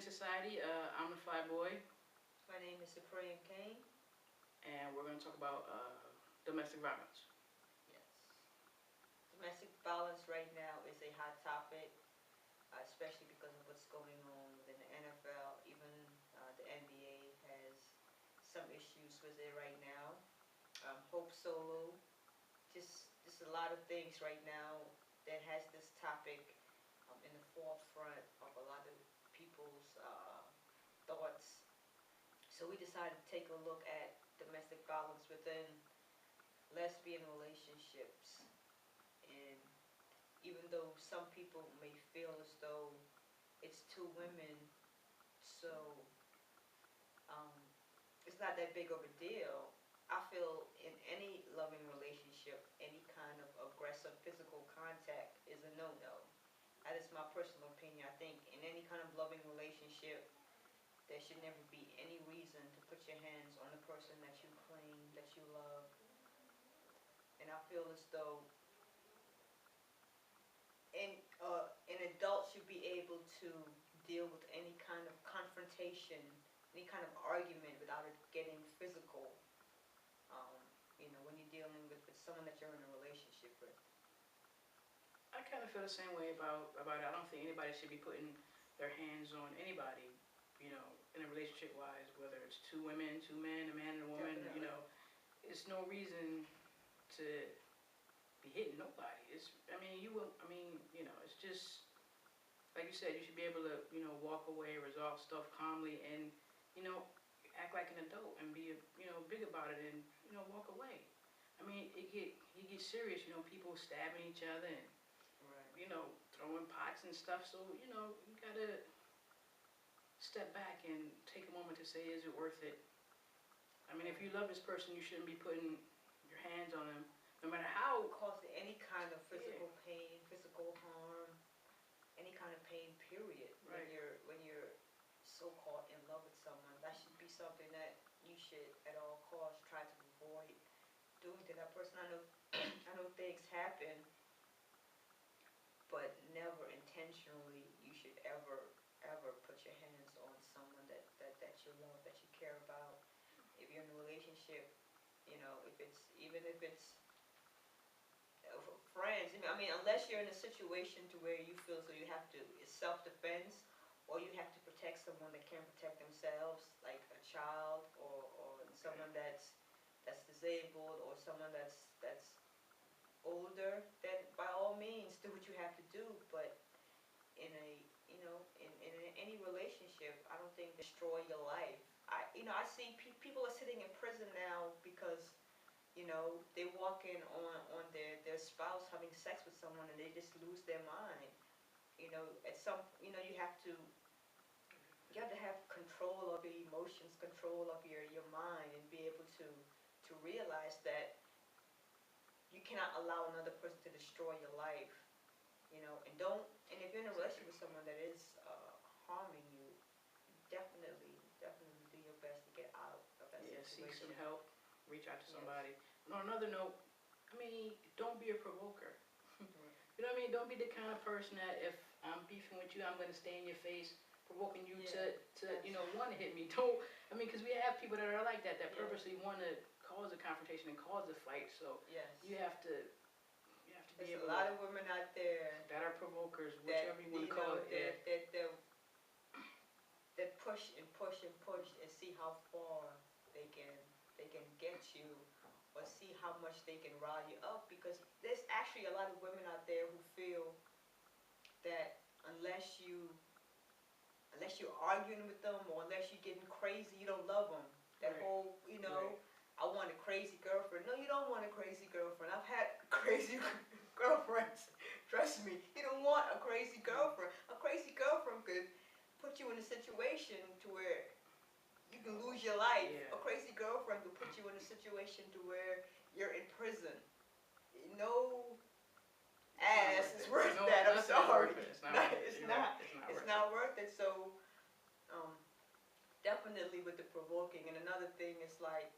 Society. I'm the fly boy, My name is Supreme King. and we're going to talk about domestic violence. Yes. Domestic violence right now is a hot topic, especially because of what's going on within the NFL. Even the NBA has some issues with it right now. Hope Solo, just a lot of things right now that has this topic in the forefront of a lot of people's thoughts. So we decided to take a look at domestic violence within lesbian relationships. And even though some people may feel as though it's two women, so um, it's not that big of a deal. I feel in any loving relationship, any kind of aggressive physical contact is a no-no. That is my personal opinion. I think in any kind of loving relationship, there should never be any reason to put your hands on the person that you claim, that you love. And I feel as though an adult should be able to deal with any kind of confrontation, any kind of argument without it getting physical. When you're dealing with someone that you're in a relationship with. I kind of feel the same way about it. I don't think anybody should be putting their hands on anybody, in a relationship-wise, whether it's two women, two men, a man and a woman. Definitely. It's no reason to be hitting nobody. It's just like you said. You should be able to, walk away, resolve stuff calmly, and act like an adult and be, big about it, and walk away. It gets serious. People stabbing each other and Right. throwing pots and stuff. So you gotta step back and take a moment to say, is it worth it? If you love this person, you shouldn't be putting your hands on them, no matter how. Cause any kind of physical pain, physical harm, any kind of pain, period. Right. When you're so-called in love with someone, that should be something that you should at all costs try to avoid doing to that person. I know I know things happen, but never intentionally you should ever put your hands on someone that you love, that you care about. If you're in a relationship, if it's friends. Unless you're in a situation to where you feel so you have to, it's self-defense, or you have to protect someone that can't protect themselves, like a child, or someone that's disabled, or someone that's older, then by all means do what you have to do. But in any relationship, I don't think destroy your life. I see people are sitting in prison now because they walk in on their spouse having sex with someone, and they just lose their mind. At some, you have to have control of your emotions, control of your mind, and be able to realize that you cannot allow another person to destroy your life. And if you're in a relationship with someone that is harming you, definitely do your best to get out of that situation. Seek some help, reach out to somebody. Yes. And on another note, don't be a provoker. Right. You know what I mean? Don't be the kind of person that if I'm beefing with you, I'm going to stay in your face, provoking you to want to hit me. Because we have people that are like that purposely want to cause a confrontation and cause a fight. So Yes. you have to be There's able a lot of women out there that are provokers, whichever you want to call it. That push and push and push and see how far they can get you, or see how much they can rile you up. Because there's actually a lot of women out there who feel that unless you're arguing with them, or unless you're getting crazy, you don't love them. That Right. whole, Right. I want a crazy girlfriend. No, you don't want a crazy girlfriend. I've had crazy girlfriends. Trust me, you don't want a crazy girlfriend. A crazy girlfriend could put you in a situation to where you can lose your life. Yeah. A crazy girlfriend could put you in a situation to where you're in prison. No ass is worth that. I'm sorry. It's not. It's not worth it. So, definitely with the provoking. And another thing is, like,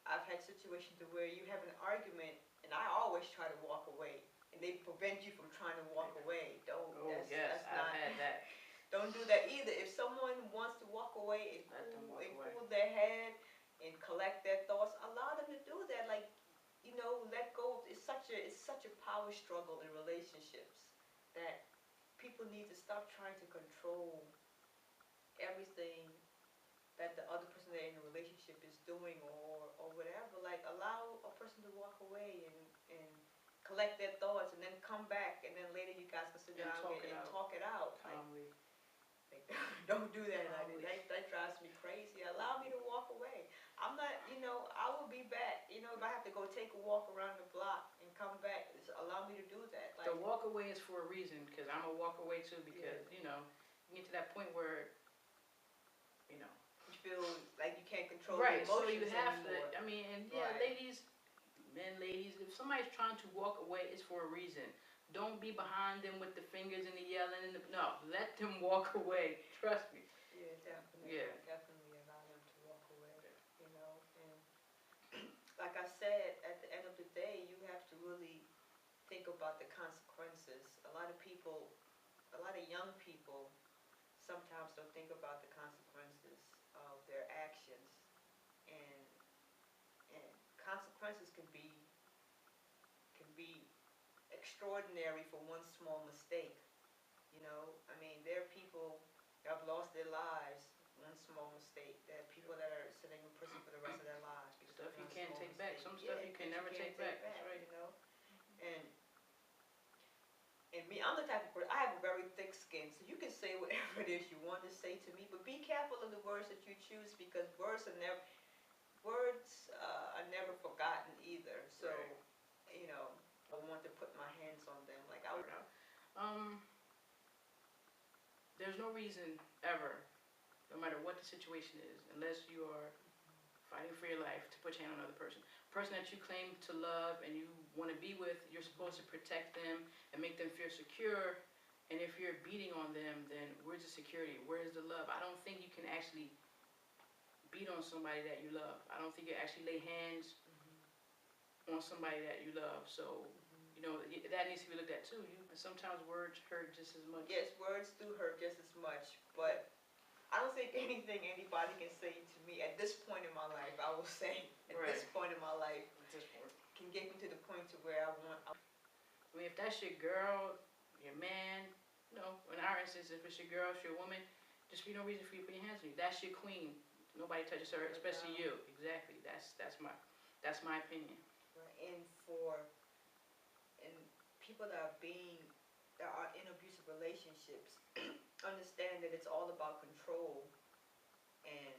I've had situations to where you have an argument, and I always try to walk away, and they prevent you from trying to walk away. I've had that. Don't do that either. If someone wants to walk away Let them walk and away. cool their head and collect their thoughts, allow them to do that. Like, let go. It's such a power struggle in relationships that people need to stop trying to control everything that the other person they're in a relationship is doing or whatever. Like, allow a person to walk away and collect their thoughts and then come back, and then later you guys can sit And down talk it and out. talk it out. Calmly. Like, don't do that. Calmly. That drives me crazy. Allow me to walk away. I'm not, I will be back. If I have to go take a walk around the block and come back, just allow me to do that. Like, The walk away is for a reason, because I'm a walk away too, because, you get to that point where, you feel like you can't control right, your so emotions you have anymore. to, Right. ladies, men, ladies, if somebody's trying to walk away, it's for a reason. Don't be behind them with the fingers and the yelling no, let them walk away. Trust me. Yeah, definitely. Yeah. Definitely allow them to walk away. And like I said, at the end of the day, you have to really think about the consequences. A lot of young people sometimes don't think about the consequences of their actions, and consequences can be extraordinary for one small mistake. There are people that have lost their lives one small mistake. There are people that are sitting in prison for the rest of their lives because Stuff of you one can't small take back. mistake. Some stuff you can never take back. That's right. And me, I'm the type of person, I have a very thick skin, so you can say whatever it is you want to say to me, but be careful of the words that you choose, because words are never forgotten either. So, Right. I want to put my hands on them. Like, I would. There's no reason ever, no matter what the situation is, unless you are fighting for your life, to put your hand on another person. Person that you claim to love and you want to be with, you're supposed to protect them and make them feel secure. And if you're beating on them, then where's the security? Where's the love? I don't think you can actually beat on somebody that you love. I don't think you actually lay hands on somebody that you love. So, that needs to be looked at too. Sometimes words hurt just as much. Yes, words do hurt just as much, but I don't think anything anybody can say to me at this point in my life, I will say, at this point in my life, can get me to the point to where I want. If that's your girl, your man, in our instance, if it's your girl, it's your woman, just be no reason for you to put your hands on you. That's your queen. Nobody touches her, especially you. Exactly. That's my opinion. Right. And people that are in abusive relationships understand that it's all about control, and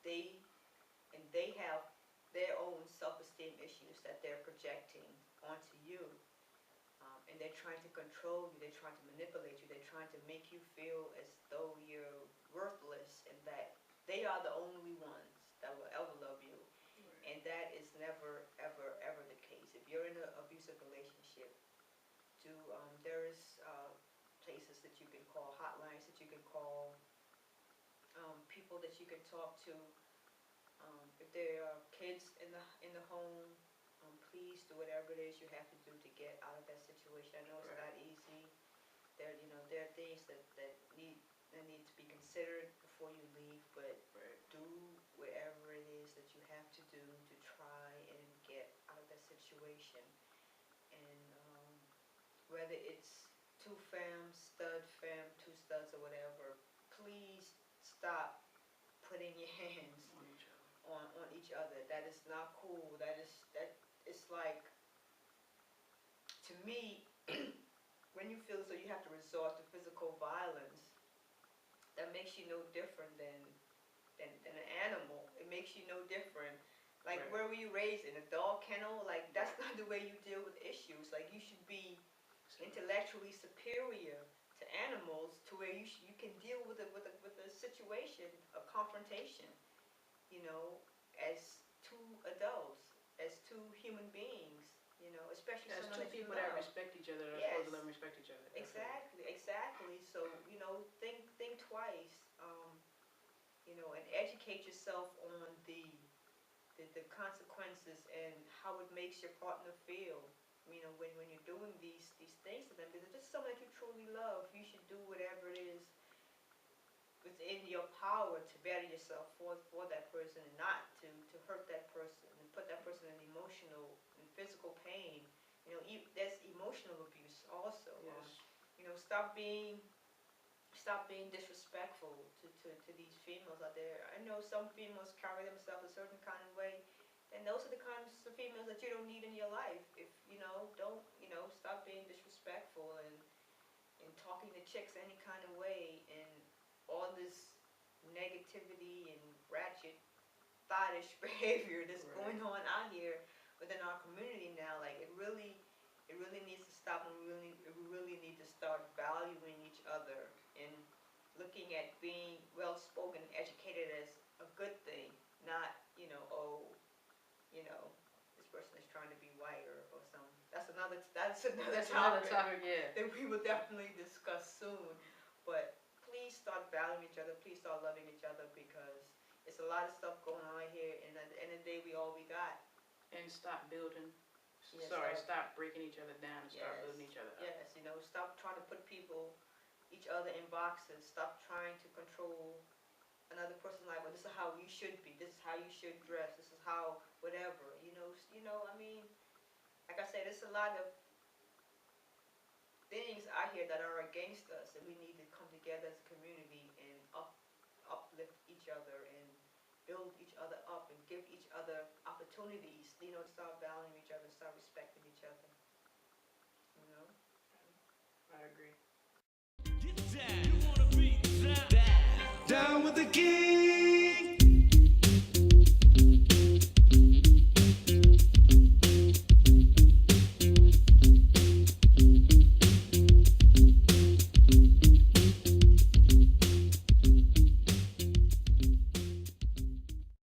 they have their own self-esteem issues that they're projecting onto you, and they're trying to control you, they're trying to manipulate you, they're trying to make you feel as though you're worthless and that they are the only ones that will ever love you. Right. And that is never, ever, ever the case. If you're in an abusive relationship, there is places that you can call, hotlines that you can call, people that you can talk to. If there are kids in the home, please do whatever it is you have to do to get out of that situation. I know it's not easy. There are things that need to be considered before you leave, but do whatever it is that you have to do to try and get out of that situation. And whether it's two femmes, two studs, or whatever, please stop putting your hands on each other. That is not cool. It's like, to me, when you feel as though you have to resort to physical violence, that makes you no different than an animal. It makes you no different. Like, where were you raised? In a dog kennel? Like, that's not the way you deal with issues. Like, you should be intellectually superior to animals, to where you can deal with a situation, a confrontation, as two adults, as two human beings, especially As someone two that you people love. that respect each other, that are supposed to love and respect each other. Exactly. So, think twice, and educate yourself on the consequences and how it makes your partner feel. When you're doing these things to them, because if it's someone that you truly love, you should do whatever it is within your power to better yourself for that person and not to hurt that person and put that person in emotional and physical pain. There's emotional abuse also. Yes. Stop being disrespectful to these females out there. I know some females carry themselves a certain kind of way, and those are the kinds of females that you don't need in your life. If don't stop being disrespectful and talking to chicks any kind of way, and all this negativity and ratchet, thottish behavior that's Right. going on out here within our community now. Like it really needs to stop, and we really need to start valuing each other and looking at being well spoken, educated as a good thing, not this person is trying to be white or something. That's another Another topic topic, yeah. that we will definitely discuss soon. But please start valuing each other. Please start loving each other, because it's a lot of stuff going on here, and at the end of the day, we got. And stop building. Yes, Stop breaking each other down and start Yes. building each other up. Yes, stop trying to put each other in boxes. Stop trying to control another person's life. Well, this is how you should be. This is how you should dress. This is how whatever. I mean, like I said, there's a lot of things out here that are against us, and we need to come together as a community and uplift each other and build each other up and give each other opportunities. Start valuing each other, start respecting each other. I agree. Down with the king.